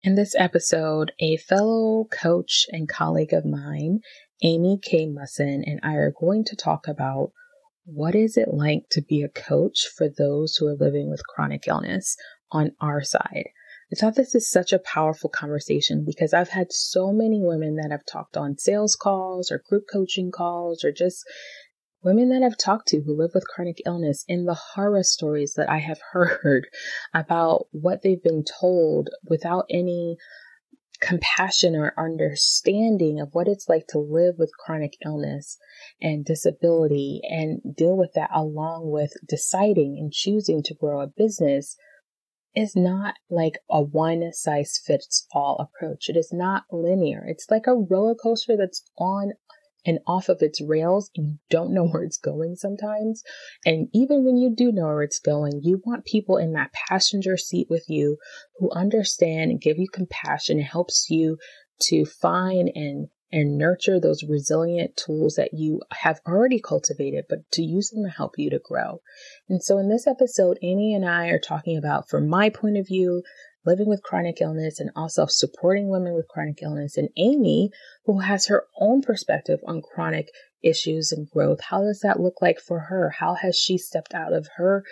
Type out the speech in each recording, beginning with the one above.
In this episode, a fellow coach and colleague of mine, Amy K. Musson, and I are going to talk about what is it like to be a coach for those who are living with chronic illness on our side. I thought this is such a powerful conversation because I've had so many women that I've talked on sales calls or group coaching calls or just women that I've talked to who live with chronic illness, and the horror stories that I have heard about what they've been told without any compassion or understanding of what it's like to live with chronic illness and disability and deal with that along with deciding and choosing to grow a business is not like a one size fits all approach. It is not linear. It's like a roller coaster that's on and off of its rails, and you don't know where it's going sometimes. And even when you do know where it's going, you want people in that passenger seat with you who understand and give you compassion and helps you to find and nurture those resilient tools that you have already cultivated, but to use them to help you to grow. And so in this episode, Amy and I are talking about, from my point of view, living with chronic illness and also supporting women with chronic illness. And Amy, who has her own perspective on chronic issues and growth, how does that look like for her? How has she stepped out of her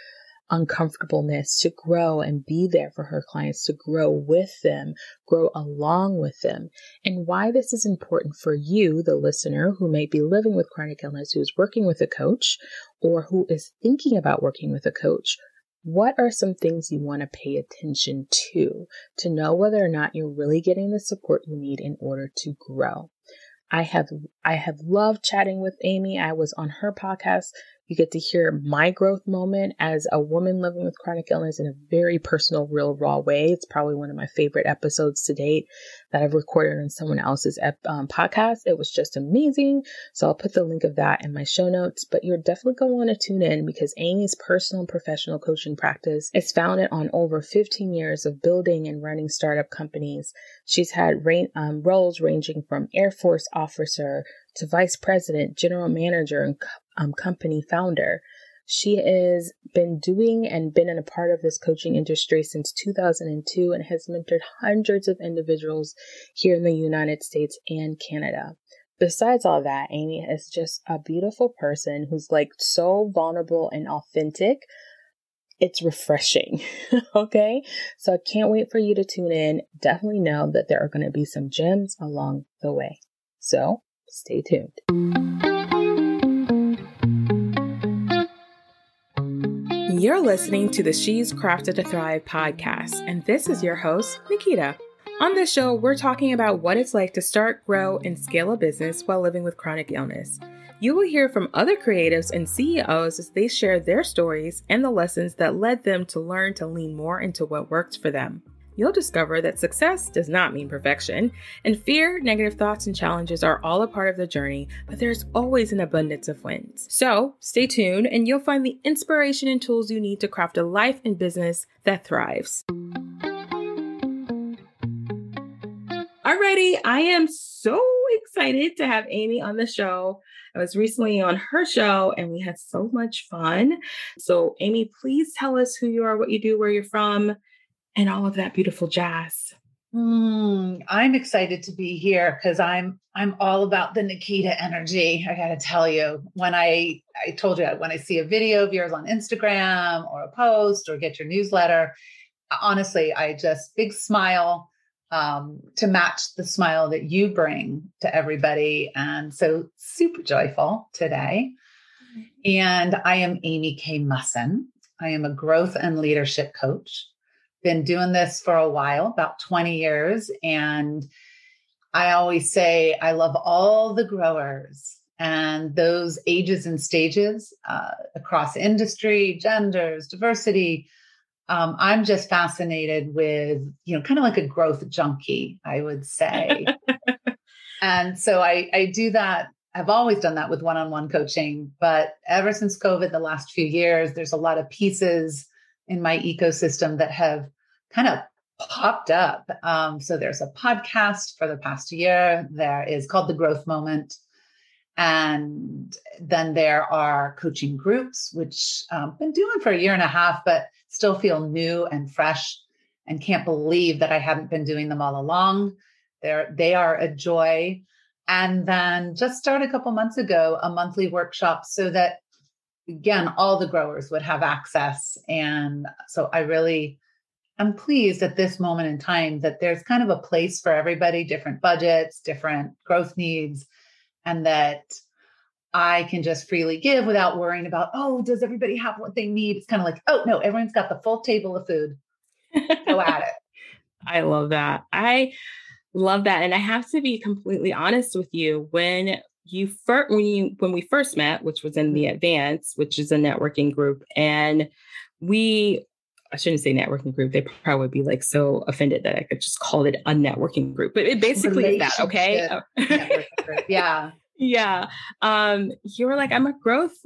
uncomfortableness to grow and be there for her clients, to grow with them, grow along with them, and why this is important for you, the listener, who may be living with chronic illness, who's working with a coach, or who is thinking about working with a coach. What are some things you want to pay attention to know whether or not you're really getting the support you need in order to grow? I have loved chatting with Amy. I was on her podcast. You get to hear my growth moment as a woman living with chronic illness in a very personal, real, raw way. It's probably one of my favorite episodes to date that I've recorded on someone else's podcast. It was just amazing. So I'll put the link of that in my show notes, but you're definitely going to want to tune in because Amy's personal and professional coaching practice is founded on over 15 years of building and running startup companies. She's had roles ranging from Air Force officer to vice president, general manager, and company founder. She has been doing and been in a part of this coaching industry since 2002 and has mentored hundreds of individuals here in the United States and Canada. Besides all that, Amy is just a beautiful person who's like so vulnerable and authentic. It's refreshing. Okay. So I can't wait for you to tune in. Definitely know that there are going to be some gems along the way. So stay tuned. You're listening to the She's Crafted to Thrive podcast, and this is your host, Nikita. On this show, we're talking about what it's like to start, grow, and scale a business while living with chronic illness. You will hear from other creatives and CEOs as they share their stories and the lessons that led them to learn to lean more into what worked for them. You'll discover that success does not mean perfection, and fear, negative thoughts, and challenges are all a part of the journey, but there's always an abundance of wins. So stay tuned and you'll find the inspiration and tools you need to craft a life and business that thrives. Alrighty, I am so excited to have Amy on the show. I was recently on her show and we had so much fun. So Amy, please tell us who you are, what you do, where you're from, and all of that beautiful jazz. I'm excited to be here because I'm all about the Nikita energy. I got to tell you, when I told you, when I see a video of yours on Instagram or a post or get your newsletter, honestly, I just big smile to match the smile that you bring to everybody. And so super joyful today. And I am Amy K. Musson. I am a growth and leadership coach. Been doing this for a while, about 20 years. And I always say, I love all the growers and those ages and stages across industry, genders, diversity. I'm just fascinated with, kind of like a growth junkie, I would say. And so I do that. I've always done that with one-on-one coaching, but ever since COVID, the last few years, there's a lot of pieces in my ecosystem that have kind of popped up. So there's a podcast for the past year. There is called The Growth Moment. And then there are coaching groups, which I've been doing for a year and a half, but still feel new and fresh. and can't believe that I hadn't been doing them all along. They are a joy. And then just started a couple months ago, a monthly workshop so that, again, all the growers would have access. And so I'm pleased at this moment in time that there's kind of a place for everybody, different budgets, different growth needs, and that I can just freely give without worrying about, oh, does everybody have what they need? It's kind of like, oh, no, everyone's got the full table of food. Go at it. I love that. I love that. And I have to be completely honest with you. When we first met, which was in the Advance, which is a networking group, and I shouldn't say networking group. They probably would be like so offended that I could just call it a networking group, but it basically is that. Okay. Yeah. Yeah. You were like, I'm a growth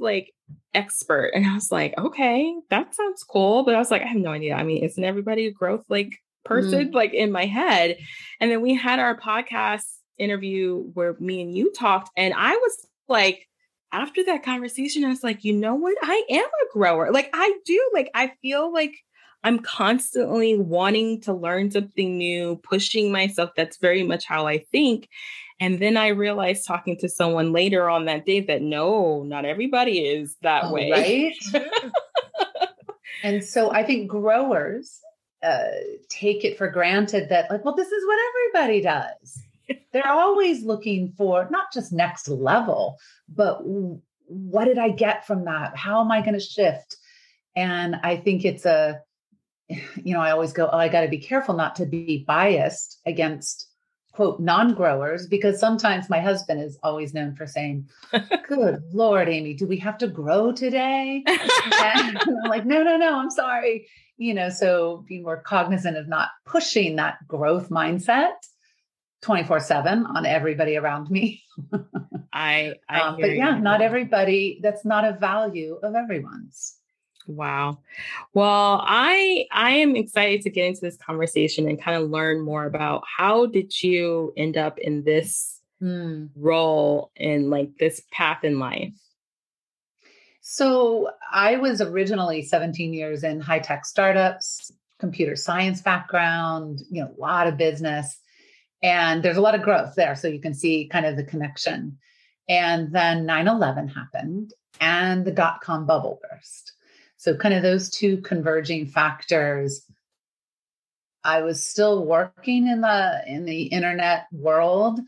expert. And I was like, okay, that sounds cool. But I was like, I have no idea. I mean, isn't everybody a growth person in my head? And then we had our podcast interview where me and you talked, and I was like, after that conversation, I was like, you know what? I am a grower. I feel like I'm constantly wanting to learn something new, pushing myself. That's very much how I think. And then I realized talking to someone later on that day that no, not everybody is that way. Right. And so I think growers take it for granted that well, this is what everybody does. They're always looking for not just next level, but what did I get from that? How am I going to shift? And I think it's I always go, I got to be careful not to be biased against, quote, non-growers, because sometimes my husband is always known for saying, good Lord, Amy, do we have to grow today? And I'm like, no, I'm sorry. So being more cognizant of not pushing that growth mindset 24/7 on everybody around me. I but yeah, not everybody, that's not a value of everyone's. Wow. Well, I am excited to get into this conversation and kind of learn more about how did you end up in this role and this path in life? So I was originally 17 years in high-tech startups, computer science background, a lot of business, and there's a lot of growth there. So you can see kind of the connection. And then 9/11 happened and the dot-com bubble burst. So kind of those two converging factors. I was still working in the internet world,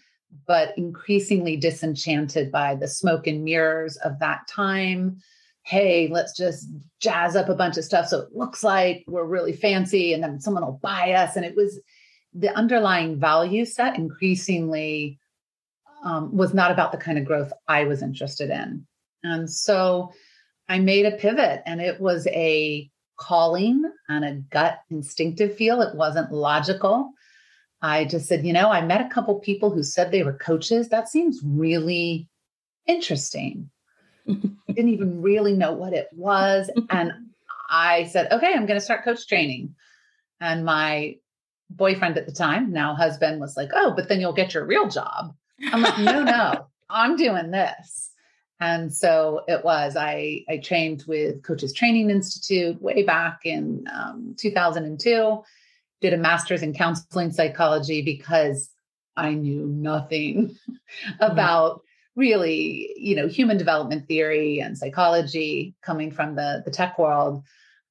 but increasingly disenchanted by the smoke and mirrors of that time. Hey, let's just jazz up a bunch of stuff so it looks like we're really fancy and then someone will buy us. And it was the underlying value set increasingly was not about the kind of growth I was interested in. And so I made a pivot, and it was a calling and a gut instinctive feel. It wasn't logical. I just said, I met a couple people who said they were coaches. That seems really interesting. Didn't even really know what it was. And I said, okay, I'm going to start coach training. And my boyfriend at the time, now husband, was like, oh, but then you'll get your real job. I'm like, no, I'm doing this. And so it was, I trained with Coaches Training Institute way back in 2002, did a master's in counseling psychology because I knew nothing about really, human development theory and psychology coming from the tech world.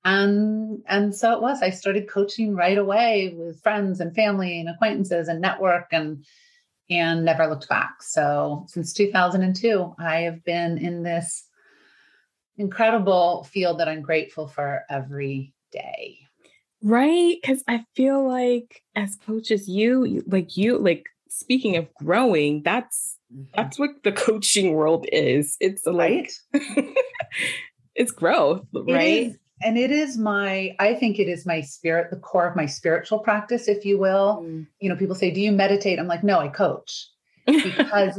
And so it was, I started coaching right away with friends and family and acquaintances and network and never looked back. So since 2002, I have been in this incredible field that I'm grateful for every day. Right. Because I feel like as coaches, you speaking of growing, that's what the coaching world is. It's right. It's growth, right? And it is I think it is my spirit, the core of my spiritual practice, if you will. People say, do you meditate? I'm like, no, I coach, because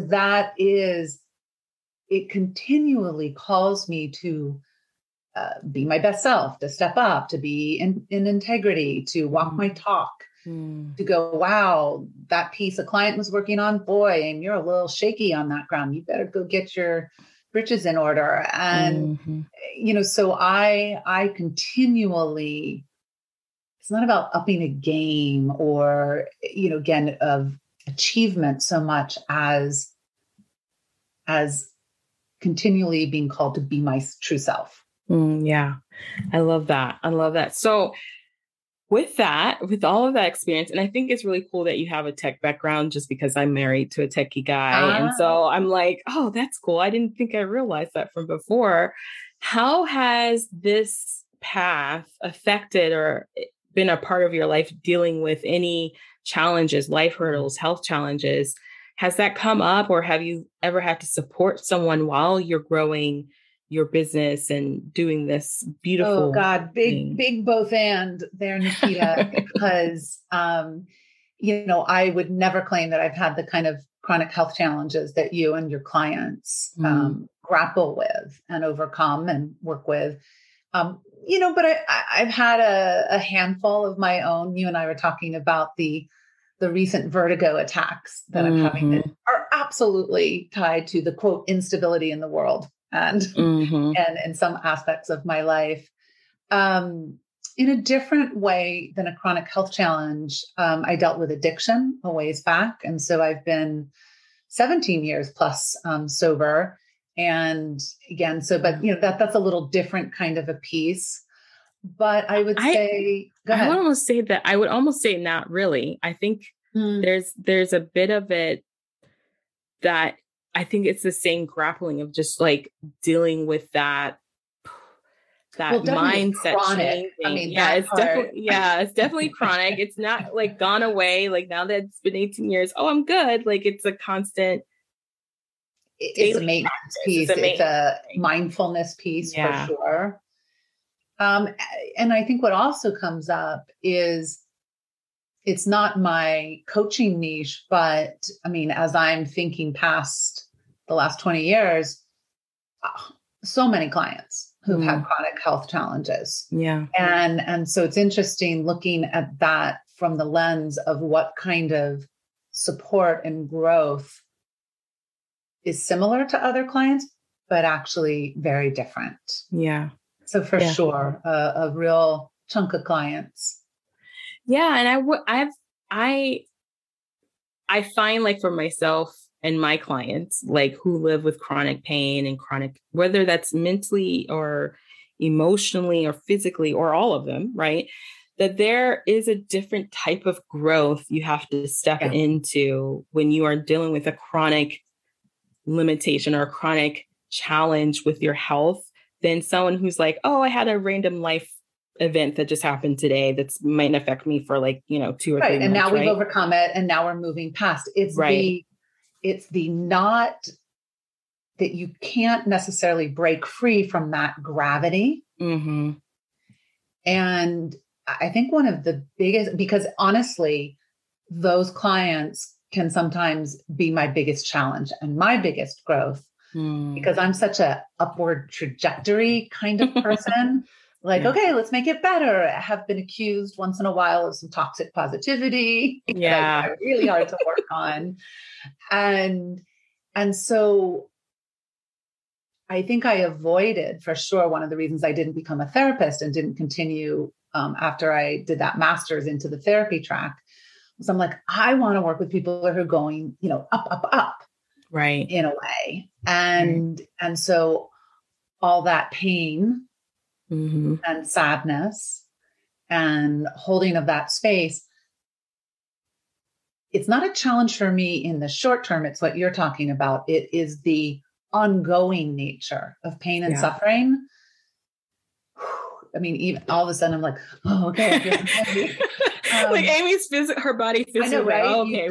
it continually calls me to be my best self, to step up, to be in integrity, to walk my talk, to go, wow, that piece a client was working on, boy, and you're a little shaky on that ground. You better go get your britches in order. And, so I continually it's not about upping a game or, again, of achievement so much as continually being called to be my true self. Yeah. I love that. I love that. So with that, with all of that experience, and I think it's really cool that you have a tech background just because I'm married to a techie guy. And so I'm like, oh, that's cool. I didn't think I realized that from before. How has this path affected or been a part of your life dealing with any challenges, life hurdles, health challenges? Has that come up, or have you ever had to support someone while you're growing your business and doing this beautiful? Oh God, thing? big both and there, Nikita, because, I would never claim that I've had the kind of chronic health challenges that you and your clients grapple with and overcome and work with. But I've had a handful of my own. You and I were talking about the recent vertigo attacks that I'm having that are absolutely tied to the quote instability in the world and in some aspects of my life. In a different way than a chronic health challenge, I dealt with addiction a ways back. And so I've been 17 years plus sober. And again, but that's a little different kind of a piece. But I would say, go ahead. I would almost say not really. I think there's a bit of it that I think it's the same grappling of just like dealing with that mindset changing. It's definitely chronic. It's not like gone away. Like now that it's been 18 years, oh, I'm good. Like it's a constant. It's a maintenance piece. It's a mindfulness piece for sure. And I think what also comes up is it's not my coaching niche, but I mean, as I'm thinking past the last 20 years, so many clients who've had chronic health challenges. Yeah. And so it's interesting looking at that from the lens of what kind of support and growth is similar to other clients, but actually very different. Yeah. So for sure, a real chunk of clients. Yeah. And I find like for myself and my clients, like who live with chronic pain and chronic, whether that's mentally or emotionally or physically or all of them, right? That there is a different type of growth you have to step into when you are dealing with a chronic limitation or a chronic challenge with your health than someone who's like, oh, I had a random life event that just happened today that's might affect me for like, 2 or 3 months. And now we've overcome it and now we're moving past. It's the not that you can't necessarily break free from that gravity. And I think one of the biggest, because honestly, those clients can sometimes be my biggest challenge and my biggest growth because I'm such a upward trajectory kind of person. Okay, let's make it better. I have been accused once in a while of some toxic positivity. That are really hard to work on. And so I think I avoided for sure. One of the reasons I didn't become a therapist and didn't continue after I did that master's into the therapy track was I'm like, I want to work with people who are going, up. Right. In a way. And so all that pain and sadness and holding of that space, it's not a challenge for me in the short term. It's what you're talking about. It is the ongoing nature of pain and suffering. I mean, even all of a sudden I'm like, oh, okay. I feel heavy. Like Amy's her body physically. I know, right? Okay,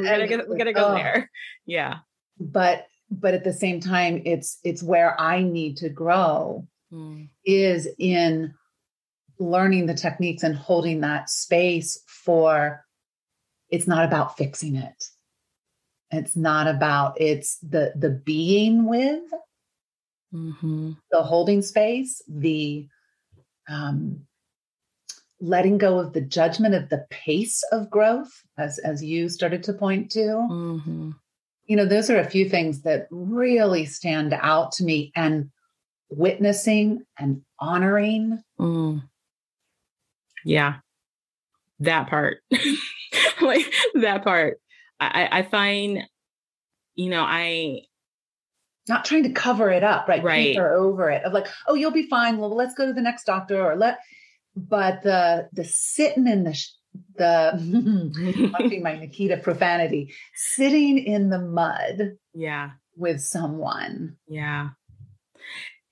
we gotta go there. Yeah. But at the same time, it's where I need to grow is in learning the techniques and holding that space for, it's not about fixing it. It's not about, it's the being with, the holding space, the letting go of the judgment of the pace of growth, as you started to point to. Those are a few things that really stand out to me, and witnessing and honoring. Yeah. that part, like that part, I find, not trying to cover it up, right? right. Paper over it of like, oh, you'll be fine. Well, let's go to the next doctor but the sitting in watching my Nikita profanity, sitting in the mud Yeah. with someone. Yeah.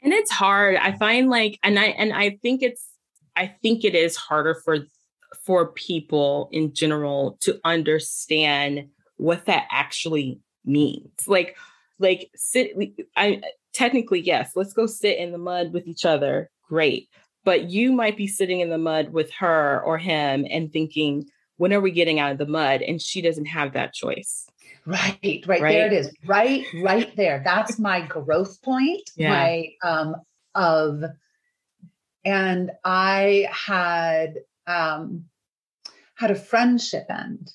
And it's hard. I find like, I think it is harder for people in general to understand what that actually means. Like technically, yes, let's go sit in the mud with each other. Great. But you might be sitting in the mud with her or him and thinking, when are we getting out of the mud? And she doesn't have that choice. Right. There it is. Right there. That's my growth point. Yeah. And I had a friendship end,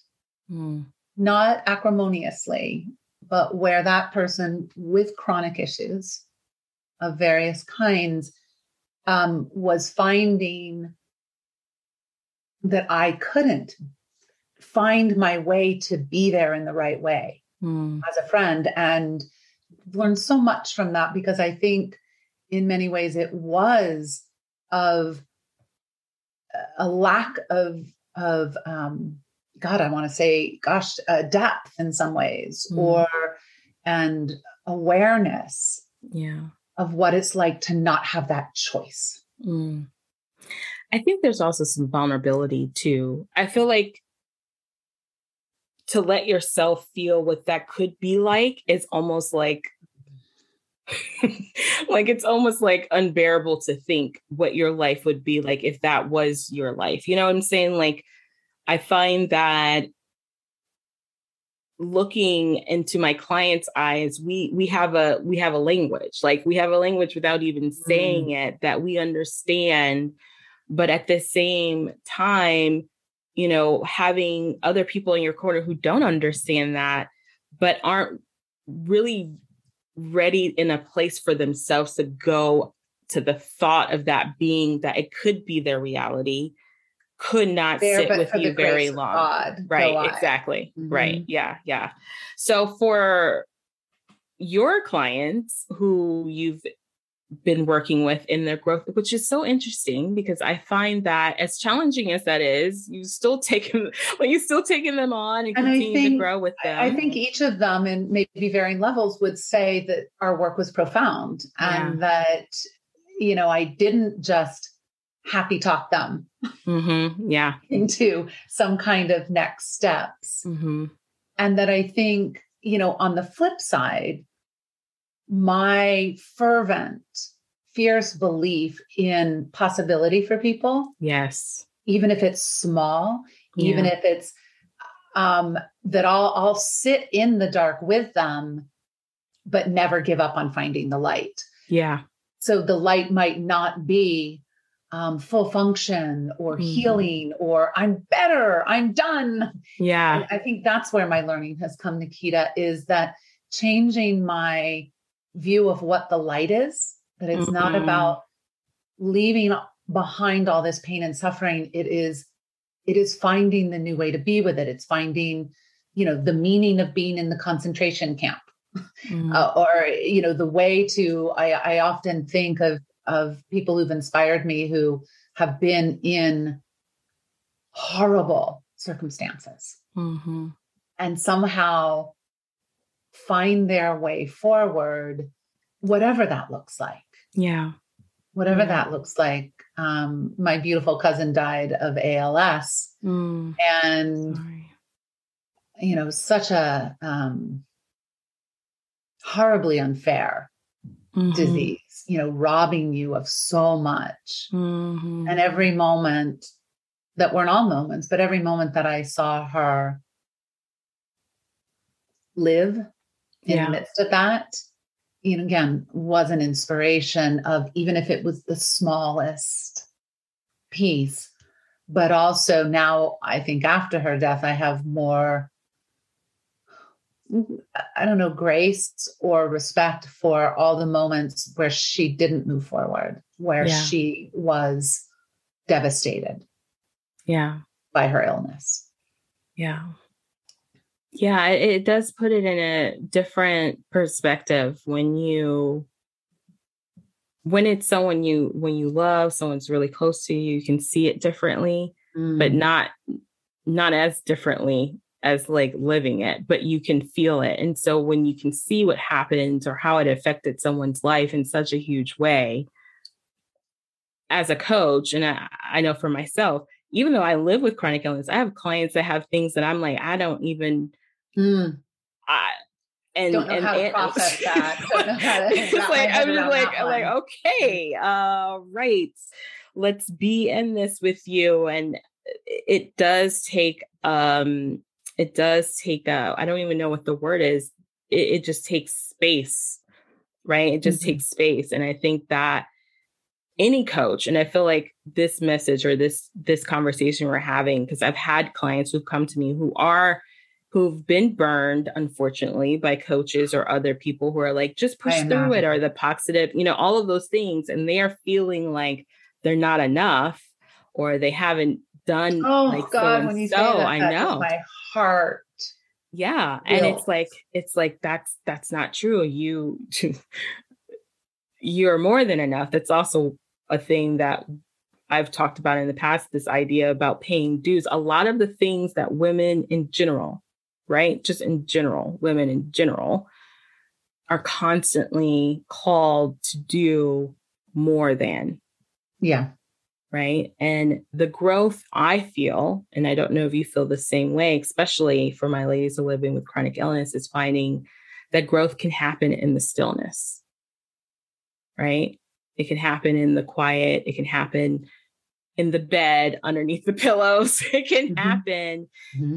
not acrimoniously, but where that person with chronic issues of various kinds was finding that I couldn't find my way to be there in the right way as a friend, and learned so much from that, because I think in many ways it was of a lack of God, I want to say, depth in some ways, and awareness of what it's like to not have that choice. I think there's also some vulnerability too. I feel like to let yourself feel what that could be like is almost like, like it's almost like unbearable to think what your life would be like if that was your life. You know what I'm saying? Like, I find that looking into my clients' eyes, we have a language. Like, we have a language without even saying it that we understand. But at the same time, having other people in your corner who don't understand that, but aren't really ready in a place for themselves to go to the thought of that being that it could be their reality, could not sit with you very long. God, right. Exactly. Right. Yeah. Yeah. So for your clients who you've been working with in their growth, which is so interesting, because I find that as challenging as that is, you're still taking them on and continue to grow with them. I think each of them, in maybe varying levels, would say that our work was profound, and that, I didn't just happy talk them into some kind of next steps. And that I think, on the flip side, my fervent, fierce belief in possibility for people. Yes. Even if it's small, even if it's that I'll sit in the dark with them, but never give up on finding the light. Yeah. So the light might not be full function or healing or I'm better, I'm done. Yeah. And I think that's where my learning has come, Nikita, is that changing my view of what the light is, that it's not about leaving behind all this pain and suffering. It is finding the new way to be with it. It's finding, the meaning of being in the concentration camp, or, the way to, I often think of people who've inspired me who have been in horrible circumstances and somehow find their way forward, whatever that looks like. Yeah. Whatever that looks like. My beautiful cousin died of ALS, and, such a horribly unfair disease, robbing you of so much. And every moment that weren't all moments, but every moment that I saw her live in the midst of that, again, was an inspiration of, even if it was the smallest piece, but also now I think after her death, I have more, I don't know, grace or respect for all the moments where she didn't move forward, where she was devastated. Yeah. by her illness. Yeah. Yeah, it does put it in a different perspective when it's someone when you love, someone's really close to you, you can see it differently, but not as differently as like living it, but you can feel it. And so when you can see what happened or how it affected someone's life in such a huge way, as a coach, and I know for myself, even though I live with chronic illness, I have clients that have things that I'm like, I don't even, I, don't know how to process that. Don't know how to it's like, I'm just like, okay, right. Let's be in this with you. And it does take, I don't even know what the word is. It just takes space, right? It just takes space. And I think that any coach, and I feel like this message or this conversation we're having, because I've had clients who've come to me who've been burned, unfortunately, by coaches or other people who are like, just push through it, or the positive, all of those things. And they are feeling like they're not enough, or they haven't done. Oh God, when you say that, I that know. just my heart. Yeah. And it's like, that's not true. You're more than enough. That's also a thing that I've talked about in the past, this idea about paying dues. A lot of the things that women in general, right? Just in general, women in general are constantly called to do more than. Yeah. Right. And the growth I feel, and I don't know if you feel the same way, especially for my ladies who are living with chronic illness, is finding that growth can happen in the stillness. Right. It can happen in the quiet. It can happen in the bed, underneath the pillows. It can happen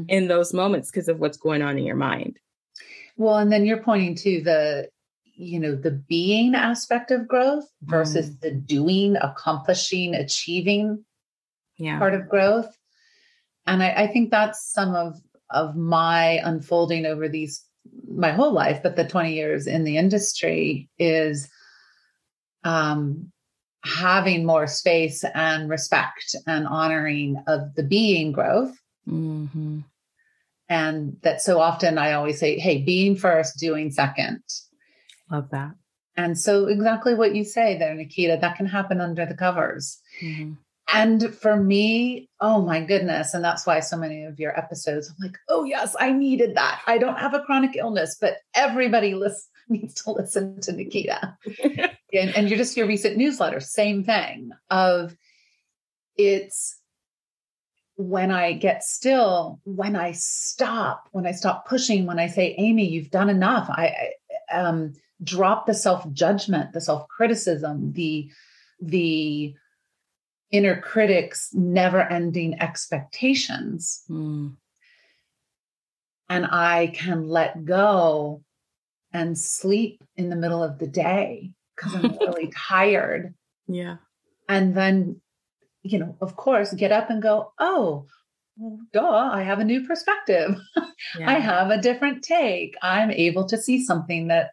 in those moments because of what's going on in your mind. Well, and then you're pointing to the being aspect of growth versus the doing, accomplishing, achieving part of growth. And I think that's some of my unfolding over my whole life, but the 20 years in the industry is having more space and respect and honoring of the being growth. And that so often I always say, hey, being first, doing second. Love that. And so exactly what you say there, Nikita, that can happen under the covers. And for me, oh my goodness. And that's why so many of your episodes, I'm like, oh yes, I needed that. I don't have a chronic illness, but everybody needs to listen to Nikita. and your recent newsletter, same thing it's when I get still, when I stop pushing, when I say, Amy, you've done enough. I drop the self-judgment, the self-criticism, the inner critic's never-ending expectations. And I can let go and sleep in the middle of the day because I'm really tired. Yeah. And then, of course, get up and go, oh, duh, I have a new perspective. I have a different take. I'm able to see something that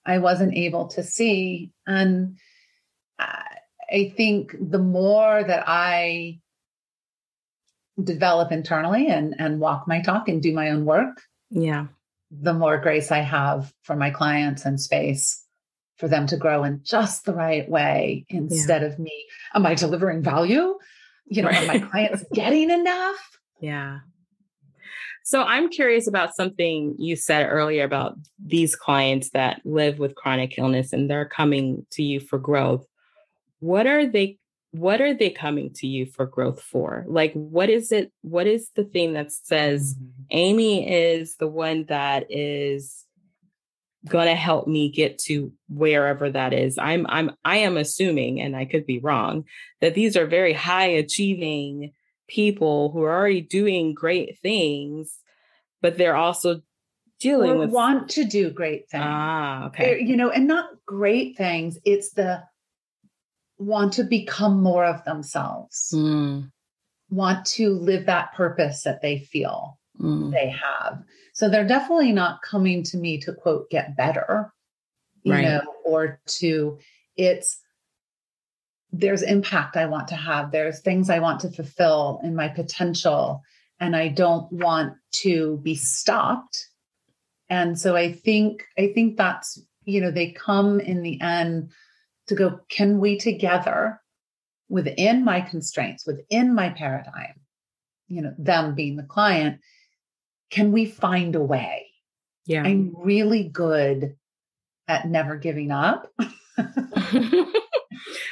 I wasn't able to see. And I think the more that I develop internally and walk my talk and do my own work, the more grace I have for my clients and space for them to grow in just the right way instead of me. Am I delivering value? Are my clients getting enough? Yeah. So I'm curious about something you said earlier about these clients that live with chronic illness and they're coming to you for growth. What are they coming to you for growth for? Like, what is the thing that says Amy is the one that is going to help me get to wherever that is? I am assuming, and I could be wrong, that these are very high achieving people who are already doing great things, but they're also dealing with want to do great things. Okay. And not great things. It's the want to become more of themselves, want to live that purpose that they feel they have. So they're definitely not coming to me to quote, get better, or there's impact I want to have. There's things I want to fulfill in my potential. and I don't want to be stopped. And so I think that's, they come in the end to go, can we together within my constraints, within my paradigm, them being the client, can we find a way? Yeah. I'm really good at never giving up.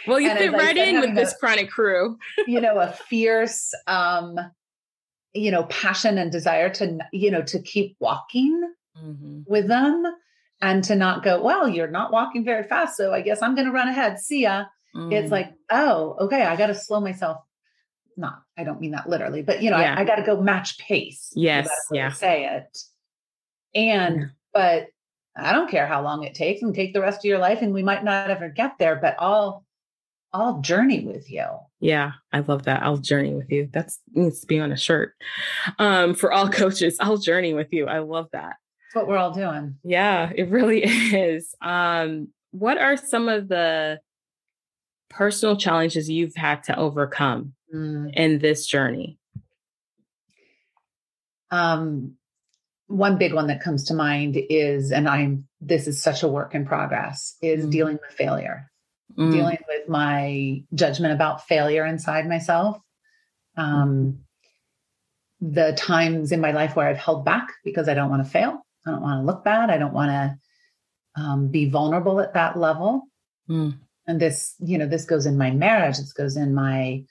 Well, you fit right in with this chronic crew. A fierce, passion and desire to keep walking with them and to not go, well, you're not walking very fast, so I guess I'm going to run ahead. See ya. It's like, oh, okay, I got to slow myself. I don't mean that literally, but I got to go match pace. Yes. Yeah. Say it. And, but I don't care how long it takes, and take the rest of your life. And we might not ever get there, but I'll journey with you. Yeah. I love that. I'll journey with you. That needs to be on a shirt. For all coaches, I'll journey with you. I love that. That's what we're all doing. Yeah, it really is. What are some of the personal challenges you've had to overcome in this journey? One big one that comes to mind is, this is such a work in progress, is dealing with failure, dealing with my judgment about failure inside myself. The times in my life where I've held back because I don't want to fail. I don't want to look bad. I don't want to be vulnerable at that level. And this goes in my marriage. This goes in my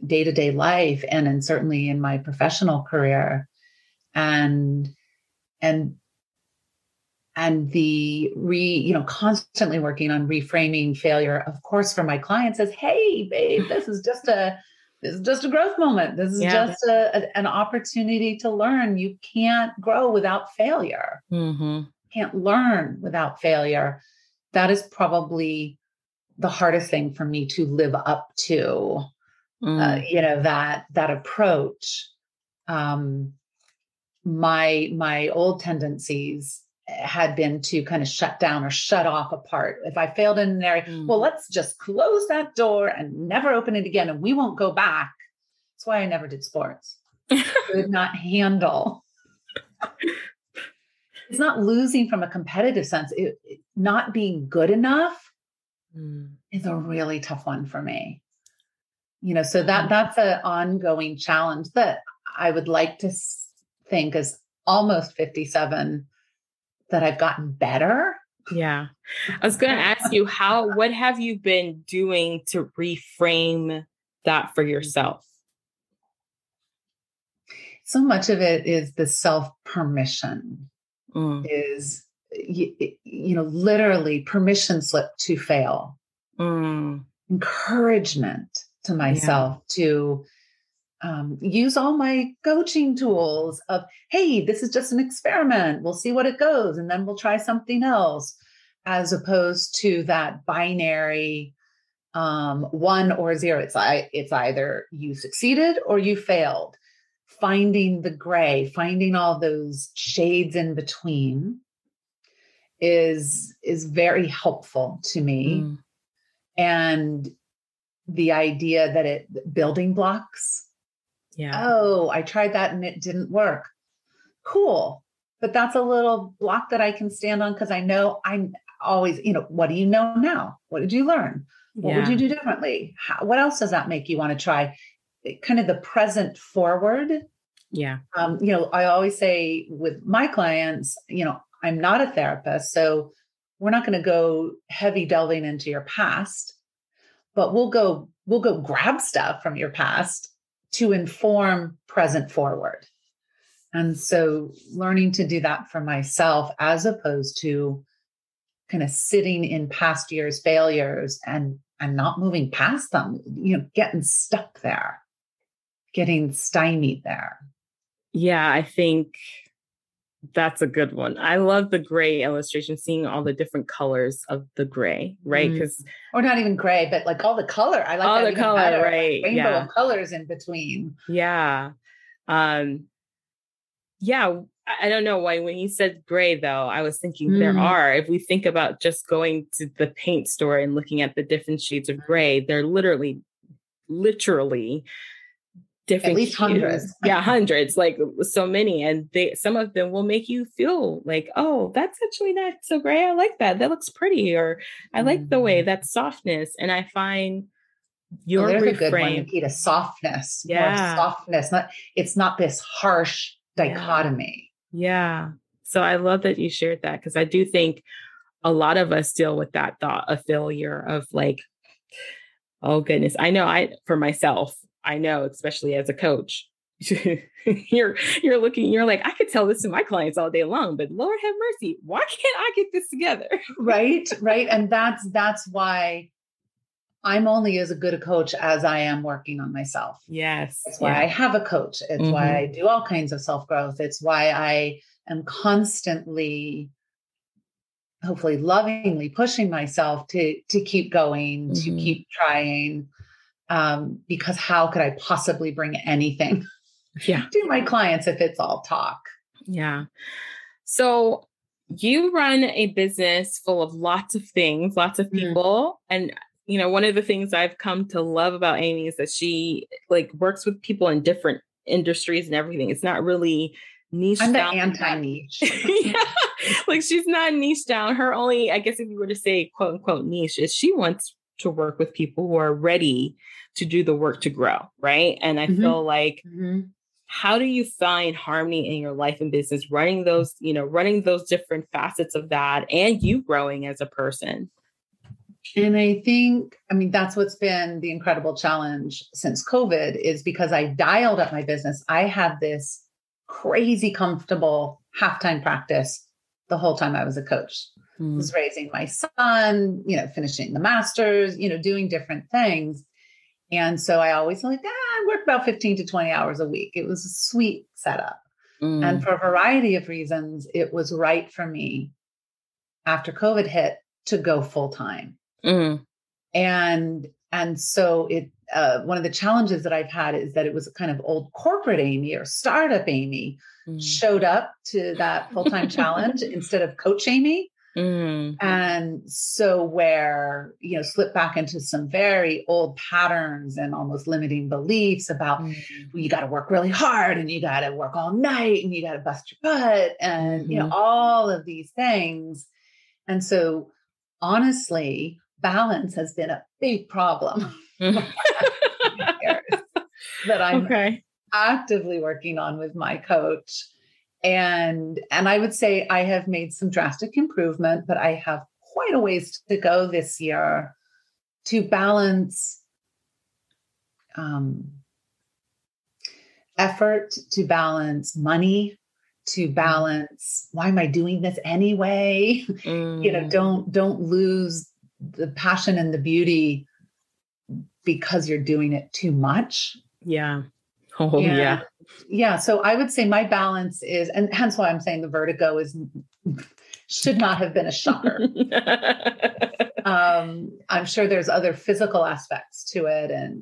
day-to-day life, and certainly in my professional career. And the constantly working on reframing failure, of course, for my clients as, hey, babe, this is just a growth moment. This is just an opportunity to learn. You can't grow without failure. Can't learn without failure. That is probably the hardest thing for me to live up to, that approach. My old tendencies had been to kind of shut down or shut off a part. If I failed in an area, well, let's just close that door and never open it again, and we won't go back. That's why I never did sports. Could not handle. It's not losing from a competitive sense. Not being good enough is a really tough one for me. So that's an ongoing challenge that I would like to think as almost 57 that I've gotten better. Yeah. I was going to ask you, what have you been doing to reframe that for yourself? So much of it is the self-permission, is, literally permission slip to fail, encouragement to myself to use all my coaching tools of, hey, this is just an experiment. We'll see what it goes. And then we'll try something else, as opposed to that binary 1 or 0. It's either you succeeded or you failed. Finding the gray, finding all those shades in between is very helpful to me. And the idea that building blocks. Yeah. Oh, I tried that and it didn't work. Cool. But that's a little block that I can stand on, because I know I'm always, what do you know now? What did you learn? What would you do differently? What else does that make you want to try? Kind of the present forward. Yeah. I always say with my clients, I'm not a therapist, so we're not going to go heavy delving into your past, but we'll go grab stuff from your past to inform present forward. And so learning to do that for myself, as opposed to kind of sitting in past years' failures and not moving past them, getting stuck there, getting stymied there. Yeah, I think that's a good one. I love the gray illustration, seeing all the different colors of the gray, right? Or not even gray, but like all the color. I like all the color, better. Right? Like rainbow of colors in between. Yeah. Yeah. I don't know why, when you said gray though, I was thinking if we think about just going to the paint store and looking at the different shades of gray, they're literally different least cues. hundreds. Yeah, hundreds, like so many. And some of them will make you feel like, oh, that's actually not so great. I like that. That looks pretty. Or I like the way that softness. And I find Oh, your there's a good one, reframe. Nikita. Softness, more Yeah. softness. It's not this harsh dichotomy. Yeah. So I love that you shared that, because I do think a lot of us deal with that thought of failure of like, oh goodness. I know for myself, I know, especially as a coach, you're looking, you're like, I could tell this to my clients all day long, but Lord have mercy, why can't I get this together? Right. And that's why I'm only as good a coach as I am working on myself. Yes. It's why I have a coach. It's why I do all kinds of self-growth. It's why I am constantly, hopefully lovingly pushing myself to keep going, to keep trying. Because how could I possibly bring anything to my clients if it's all talk? Yeah. So you run a business full of lots of things, lots of people. And, one of the things I've come to love about Amy is that she like works with people in different industries and everything. It's not really niche. I'm the anti-niche. Like she's not niche down. Her only, I guess if you were to say quote unquote niche, is she wants to work with people who are ready to do the work to grow. Right. And I feel like, how do you find harmony in your life and business, running those different facets of that and you growing as a person? And I think, that's what's been the incredible challenge since COVID is because I dialed up my business. I had this crazy comfortable halftime practice the whole time I was a coach. I was raising my son, finishing the master's, doing different things. And so I always like, I work about 15 to 20 hours a week. It was a sweet setup. And for a variety of reasons, it was right for me after COVID hit to go full time. And so one of the challenges that I've had is that it was a kind of old corporate Amy or startup Amy showed up to that full-time challenge instead of coach Amy. And so where, slip back into some very old patterns and almost limiting beliefs about you got to work really hard and you got to work all night and you got to bust your butt and, all of these things. And so honestly, balance has been a big problem that I'm actively working on with my coach. And I would say I have made some drastic improvement, but I have quite a ways to go this year to balance effort, to balance money, to balance why am I doing this anyway? Don't lose the passion and the beauty because you're doing it too much. Yeah. Oh, yeah. Yeah. So I would say my balance is, and hence why I'm saying the vertigo should not have been a shocker. I'm sure there's other physical aspects to it and,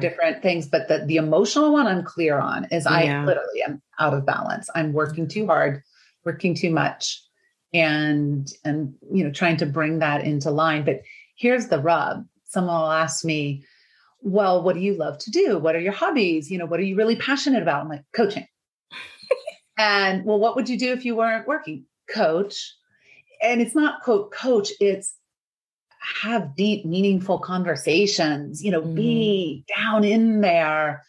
different things, but the emotional one I'm clear on is I literally am out of balance. I'm working too hard, working too much and, trying to bring that into line. But here's the rub. Someone will ask me, well, what do you love to do? What are your hobbies? What are you really passionate about? I'm like, coaching. And well, what would you do if you weren't working? Coach. And it's not quote coach, it's have deep, meaningful conversations, be down in there.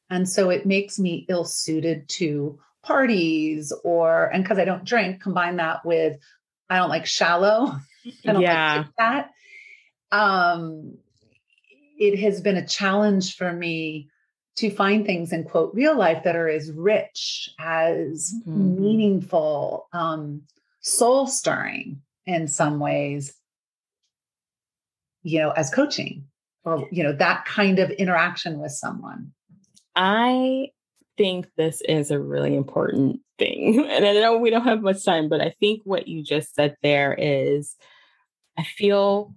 And so it makes me ill-suited to parties and because I don't drink, combine that with, I don't like shallow. I don't like that. It has been a challenge for me to find things in quote real life that are as rich, as meaningful, soul stirring in some ways, as coaching or, that kind of interaction with someone. I think this is a really important thing. And I know we don't have much time, but I think what you just said there is, I feel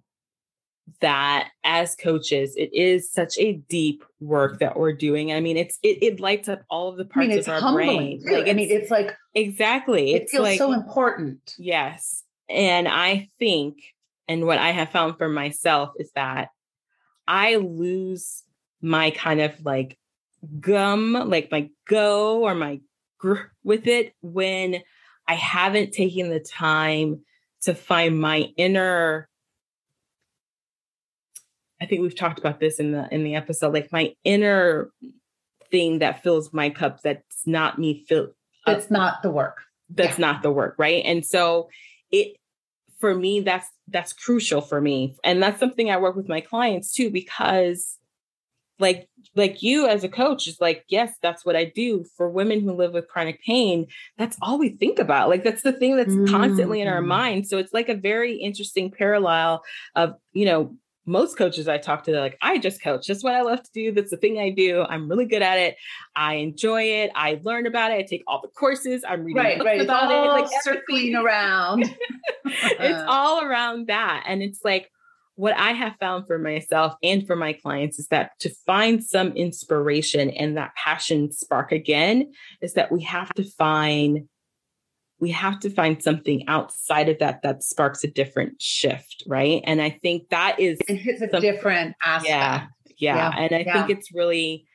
that as coaches, it is such a deep work that we're doing. I mean, it lights up all of the parts of our brain. Like, it's like, exactly. It feels so important. Yes. And I think, and what I have found for myself is that I lose my kind of like like my go or my gr with it when I haven't taken the time to find my inner. I think we've talked about this in the episode, like my inner thing that fills my cup. That's not me It's not the work. That's not the work. Right. And so for me, that's crucial for me. And that's something I work with my clients too, because like you as a coach is like, yes, that's what I do for women who live with chronic pain. That's all we think about. Like, that's the thing that's constantly in our mind. So it's like a very interesting parallel of, most coaches I talk to, they're like, I just coach. That's what I love to do. That's the thing I do. I'm really good at it. I enjoy it. I learn about it. I take all the courses. I'm reading books about it. Like circling around. It's all around that. And it's like, what I have found for myself and for my clients is that to find some inspiration and that passion spark again, is that we have to find something outside of that sparks a different shift. Right. And I think that is a different aspect. Yeah. And I think it's really,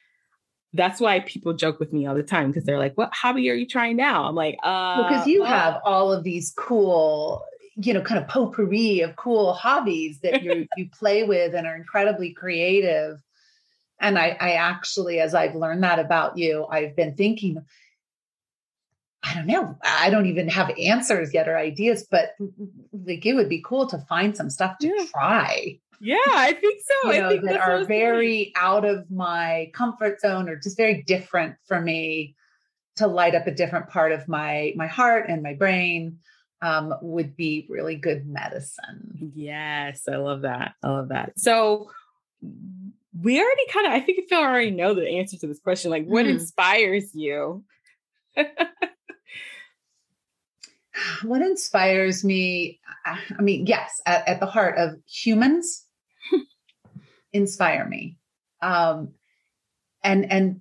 that's why people joke with me all the time, because they're like, what hobby are you trying now? I'm like, because you have all of these cool, kind of potpourri of cool hobbies that you play with and are incredibly creative. And I actually, as I've learned that about you, I've been thinking, I don't know, I don't even have answers yet or ideas, but like, it would be cool to find some stuff to try. Yeah, I think so. I think that are very out of my comfort zone or just very different for me to light up a different part of my heart and my brain. Would be really good medicine. Yes, I love that. So we already I think I already know the answer to this question. Like, what inspires you? What inspires me? I mean, yes, at the heart of humans inspire me. And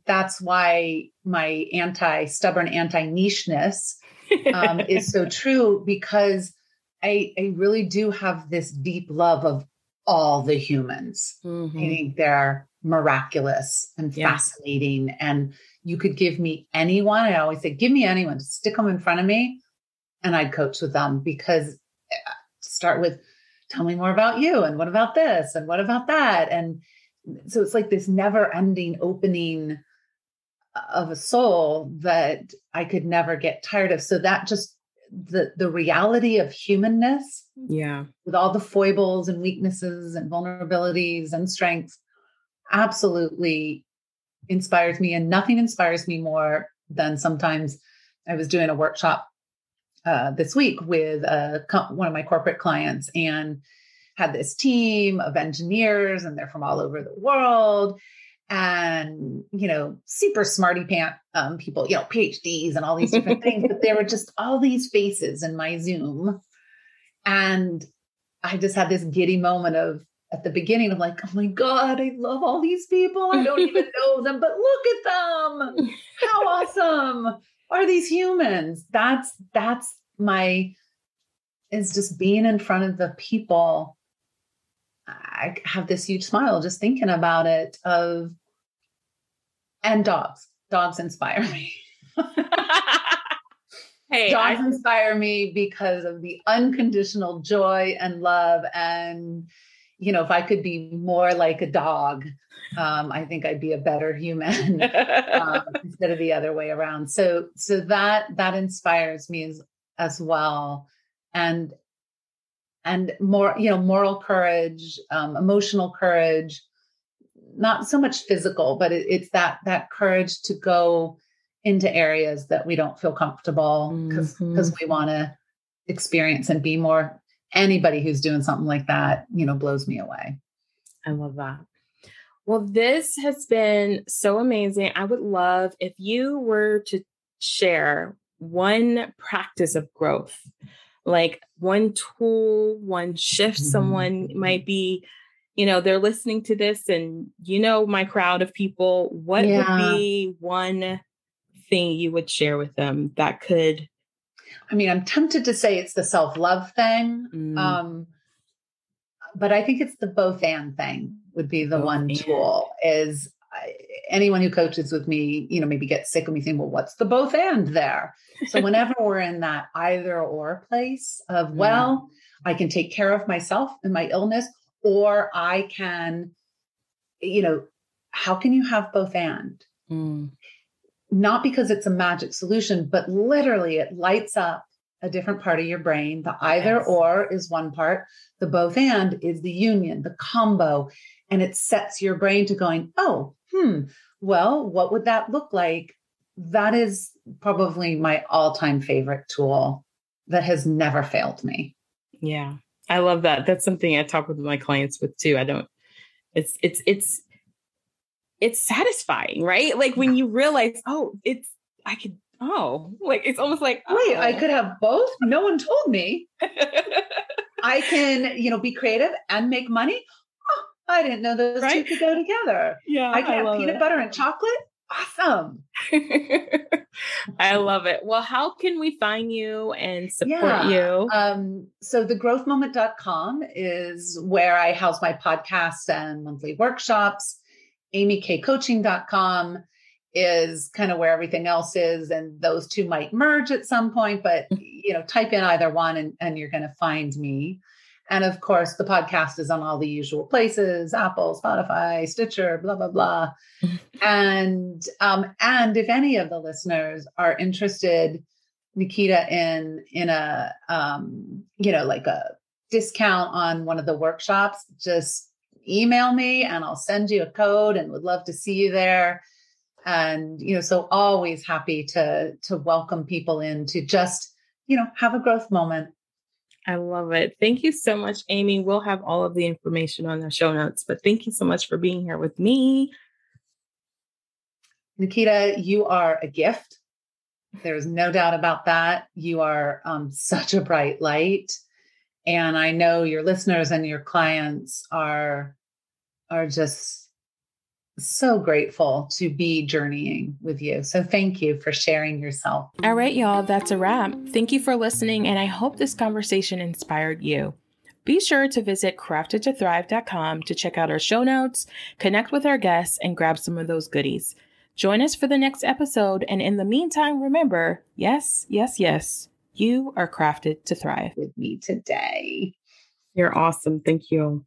that's why my stubborn anti-nicheness is so true, because I really do have this deep love of all the humans. I think they're miraculous and fascinating. And you could give me anyone. I always say, give me anyone, stick them in front of me and I'd coach with them, because start with, tell me more about you. And what about this? And what about that? And so it's like this never ending opening of a soul that I could never get tired of. So that just the reality of humanness, with all the foibles and weaknesses and vulnerabilities and strengths, absolutely inspires me. And nothing inspires me more than, sometimes I was doing a workshop this week with one of my corporate clients, and had this team of engineers, and they're from all over the world. And, super smarty pant people, PhDs and all these different things, but there were just all these faces in my Zoom. And I just had this giddy moment at the beginning of like, oh my God, I love all these people. I don't even know them, but look at them. How awesome are these humans? That's is just being in front of the people. I have this huge smile just thinking about it. And dogs inspire me. Dogs inspire me because of the unconditional joy and love. And, if I could be more like a dog, I think I'd be a better human instead of the other way around. So that inspires me as well. And more, moral courage, emotional courage, not so much physical, but it's that courage to go into areas that we don't feel comfortable, because we want to experience and be more. Anybody who's doing something like that, blows me away. I love that. Well, this has been so amazing. I would love if you were to share one practice of growth, like one tool, one shift someone might be, they're listening to this, and my crowd of people, what would be one thing you would share with them that could? I mean, I'm tempted to say it's the self-love thing. But I think it's the both and thing would be the one tool, is anyone who coaches with me, maybe gets sick of me saying, well, what's the both and there? So whenever we're in that either or place of, well, I can take care of myself and my illness, or I can, how can you have both and? Not because it's a magic solution, but literally it lights up a different part of your brain. The either or is one part. The both and is the union, the combo. And it sets your brain to going, oh, well, what would that look like? That is probably my all-time favorite tool that has never failed me. Yeah. I love that. That's something I talk with my clients with too. It's satisfying, right? Like when you realize, it's almost like, wait, I could have both. No one told me. I can, be creative and make money. Oh, I didn't know those two could go together. Yeah. I can have peanut butter and chocolate. Awesome. I love it. Well, how can we find you and support you? So thegrowthmoment.com is where I house my podcasts and monthly workshops. amykcoaching.com is kind of where everything else is. And those two might merge at some point, but type in either one and you're going to find me. And of course, the podcast is on all the usual places, Apple, Spotify, Stitcher, blah, blah, blah. And if any of the listeners are interested, Nikita, in a, like a discount on one of the workshops, just email me and I'll send you a code and would love to see you there. And, so always happy to welcome people in to just, have a growth moment. I love it. Thank you so much, Amy. We'll have all of the information on the show notes, but thank you so much for being here with me. Nikita, you are a gift. There's no doubt about that. You are such a bright light. And I know your listeners and your clients are just so grateful to be journeying with you. So thank you for sharing yourself. All right, y'all, that's a wrap. Thank you for listening, and I hope this conversation inspired you. Be sure to visit craftedtothrive.com to check out our show notes, connect with our guests, and grab some of those goodies. Join us for the next episode, and in the meantime, remember, yes, yes, yes, you are crafted to thrive. With me today. You're awesome. Thank you.